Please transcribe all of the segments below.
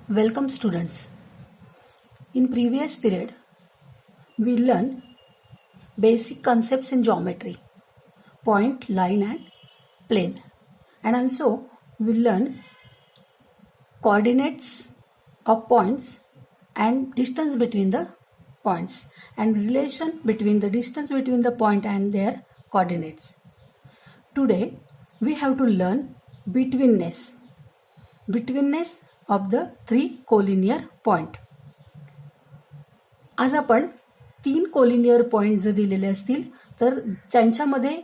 Welcome students. In previous period, we learned basic concepts in geometry, point, line and plane. And also we learn coordinates of points and distance between the points and relation between the distance between the point and their coordinates. Today we have to learn betweenness of the three collinear point. आज आपण 3 collinear point जर दिलेले असतील तर त्यांच्यामध्ये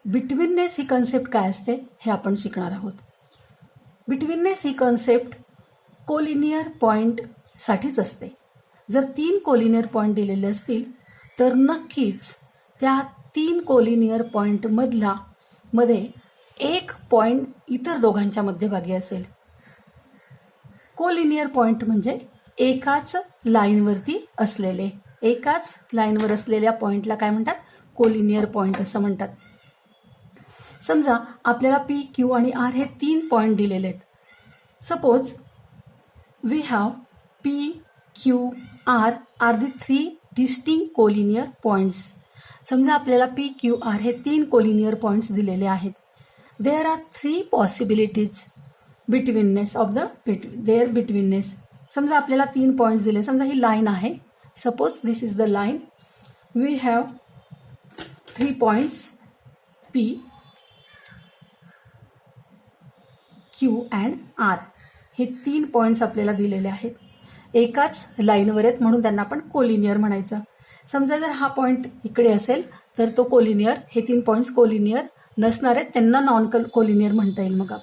betweenness ही concept काय असते हे आपण शिकणार आहोत. बिटवीननेस ही कन्सेप्ट कोलिनियर पॉइंट साठीच असते. जर 3 कोलिनियर पॉइंट दिलेले असतील तर नक्कीच त्या 3 कोलिनियर पॉइंट मध्ये एक पॉइंट इतर दोघांच्या मध्यभागी असेल. कोलिनियर पॉइंट म्हणजे एकाच लाईनवरती असलेले, एकाच लाईनवर असलेल्या पॉइंटला काय म्हणतात? कोलिनियर पॉइंट असं म्हणतात. समजा आपल्याला पी, क्यू आणि आर हे 3 पॉइंट दिलेले आहेत. Suppose we have P, Q, R the 3 distinct collinear points. समजा आपल्याला पी, क्यू, आर हे 3 कोलिनियर पॉइंट्स दिलेले आहेत. There are 3 possibilities betweenness of their betweenness. समजा आपल्याला 3 पॉइंट्स दिले. समजा ही लाईन आहे. Suppose this is the line. We have 3 points P, Q and R. हे 3 पॉइंट्स आपल्याला दिलेले आहेत. एकाच लाईनवर आहेत म्हणून त्यांना आपण कोलिनियर म्हणायचं. समजा जर हा पॉइंट इकडे असेल तर तो कोलिनियर, हे 3 पॉइंट्स कोलिनियर नसणार आहेत, त्यांना नॉन कोलिनियर म्हणता येईल. मग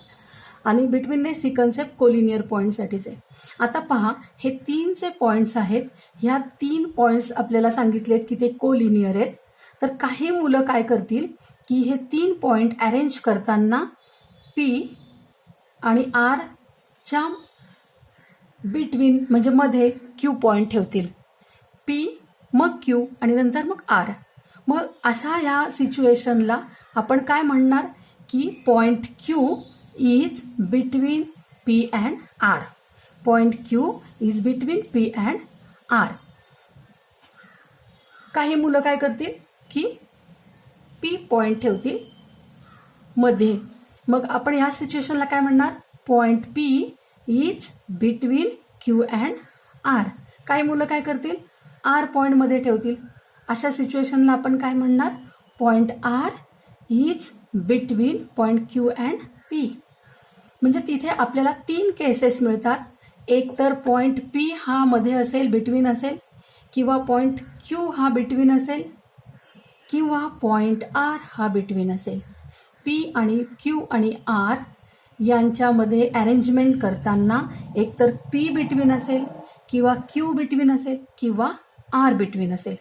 आणि बिटवीननेस ही कन्सेप्ट कोलिनियर पॉईंटसाठीच आहे. आता पहा, हे 3 जे पॉईंट्स आहेत, ह्या 3 पॉईंट्स आपल्याला सांगितलेत की ते कोलिनियर आहेत. तर काही मुलं काय करतील की हे 3 पॉईंट अरेंज करताना पी आणि आरच्या बिटवीन म्हणजे मध्ये क्यू पॉईंट ठेवतील. पी मग क्यू आणि नंतर मग आर. मग अशा ह्या सिच्युएशनला आपण काय म्हणणार की point Q is between P and R. Point Q is between P and R. काही मुलं काय करतील की P पॉइंट ठेवतील मध्ये. मग आपण या सिच्युएशनला काय म्हणणार? Point P is between Q and R. काही मुलं काय करतील? R पॉइंट मध्ये ठेवतील. अशा सिच्युएशनला आपण काय म्हणणार? Point R is between point Q and P. म्हणजे तिथे आपल्याला 3 केसेस मिळतात. एक तर पॉइंट पी हा मध्ये असेल, बिटवीन असेल, किंवा पॉइंट क्यू हा बिटवीन असेल, किंवा पॉइंट आर हा बिटवीन असेल. पी आणि क्यू आणि आर यांच्यामध्ये अरेंजमेंट करताना एक तर पी बिटवीन असेल, किंवा क्यू बिटवीन असेल, किंवा आर बिटवीन असेल.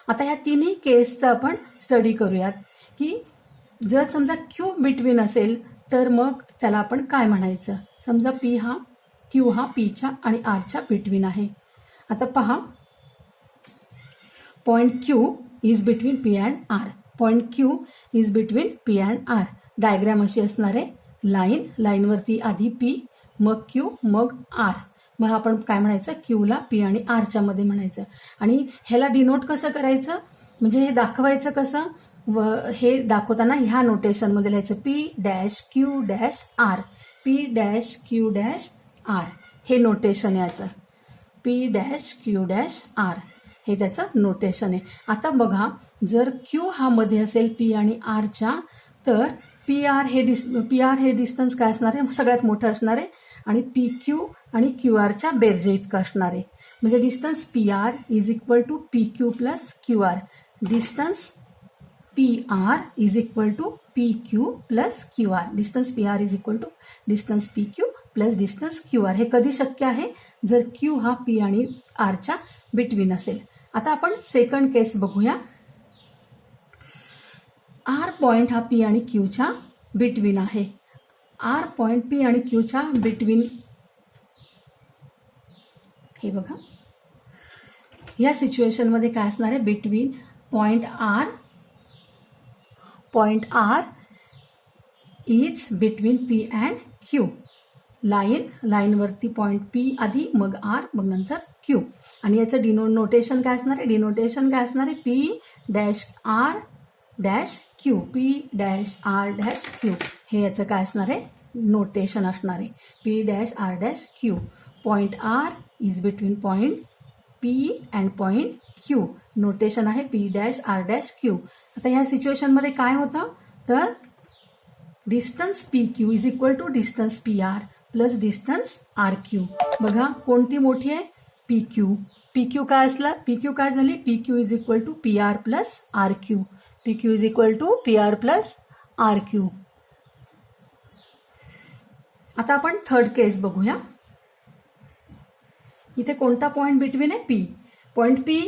आता ह्या तिन्ही केसचं आपण स्टडी करूयात की जर समजा क्यू बिटवीन असेल तर मग त्याला आपण काय म्हणायचं? समजा क्यू हा पीच्या आणि आरच्या बिटवीन आहे. आता पहा, point Q is between P and R. Point Q is between P and R. Diagram अशी असणार आहे. लाईनवरती आधी पी, मग क्यू, मग आर. मग आपण काय म्हणायचं? क्यूला पी आणि आरच्या मध्ये म्हणायचं. आणि ह्याला डिनोट कसं करायचं, म्हणजे हे दाखवायचं कसं? व हे दाखवताना ह्या नोटेशनमध्ये लिहायचं P dash Q dash R. P dash Q dash R हे नोटेशन याचं. P dash Q dash R हे त्याचं नोटेशन आहे. आता बघा, जर क्यू हा मध्ये असेल पी आणि आरच्या, तर पी आर हे डिस्टन्स काय असणार आहे? सगळ्यात मोठं असणार आहे. आणि पी क्यू आणि क्यू आरच्या बेरजे इतकं असणार आहे. म्हणजे distance P R is equal to P Q plus Q R. Distance PR is equal to PQ plus QR. Distance PR is equal to distance PQ plus distance QR. हे कधी शक्य आहे? जर Q हा P आणि Rच्या between असेल. आता आपण सेकंड केस बघूया. R पॉइंट हा P आणि Qच्या बिटवीन आहे. R पॉइंट P आणि Qच्या बिटवीन हे बघा, या सिच्युएशनमध्ये काय असणार आहे? Between point R is between P and Q. लाईनवरती पॉईंट पी आधी, मग आर, मग नंतर क्यू. आणि याचं नोटेशन काय असणार आहे? डिनोटेशन काय असणार आहे? P dash R dash Q. P dash R dash Q हे याचं काय असणार आहे? नोटेशन असणार आहे. P dash R dash Q. Point R is between point P and point Q. Notation आहे P dash R dash Q. आता ह्या सिच्युएशनमध्ये काय होतं? तर distance P Q is equal to distance P R plus distance R Q. बघा कोणती मोठी आहे? P Q. पी क्यू काय असला? पी क्यू काय झाली? P Q is equal to P R plus R Q. P Q is equal to P R plus R Q. आता आपण थर्ड केस बघूया. इथे कोणता पॉईंट बिटवीन आहे? P. Point P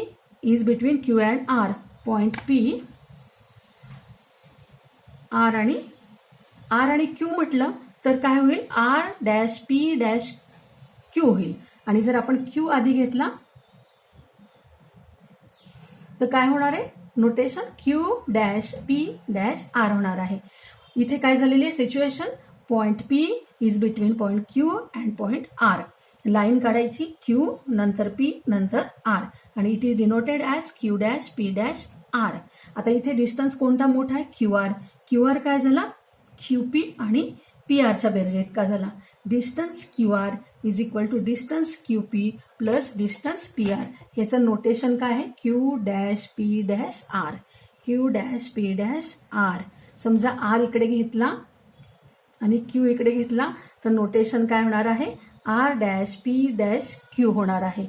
is between Q and R. Point P R आणि Q म्हटलं तर काय होईल? R dash P dash Q होईल. आणि जर आपण क्यू आधी घेतला तर काय होणार आहे? Notation Q dash P dash R होणार आहे. इथे काय झालेली आहे situation? Point P is between point Q and point R. Line काढायची क्यू नंतर पी नंतर आर आणि it is denoted as Q dash P dash R. आता इथे डिस्टन्स कोणता मोठा आहे? Q R. क्यू आर काय झाला? क्यू पी आणि पी आरच्या बेरजे इतका झाला. Distance Q R is equal to distance Q P plus distance P R. याचं नोटेशन काय आहे? Q dash P dash R. Q dash P dash R. समजा आर इकडे घेतला आणि क्यू इकडे घेतला तर नोटेशन काय होणार आहे? R dash P dash Q होणार आहे.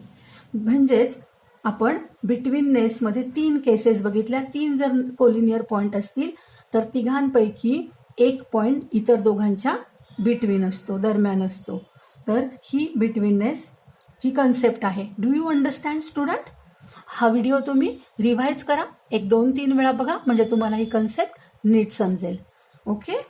म्हणजेच आपण बिटवीननेसमध्ये 3 केसेस बघितल्या. 3 जर कोलिनियर पॉईंट असतील तर तिघांपैकी एक पॉईंट इतर दोघांच्या बिटवीन असतो, दरम्यान असतो. तर ही बिटवीननेसची कन्सेप्ट आहे. Do you understand student? हा व्हिडिओ तुम्ही रिवाइज करा, 1, 2, 3 वेळा बघा म्हणजे तुम्हाला ही कन्सेप्ट नीट समजेल. ओके.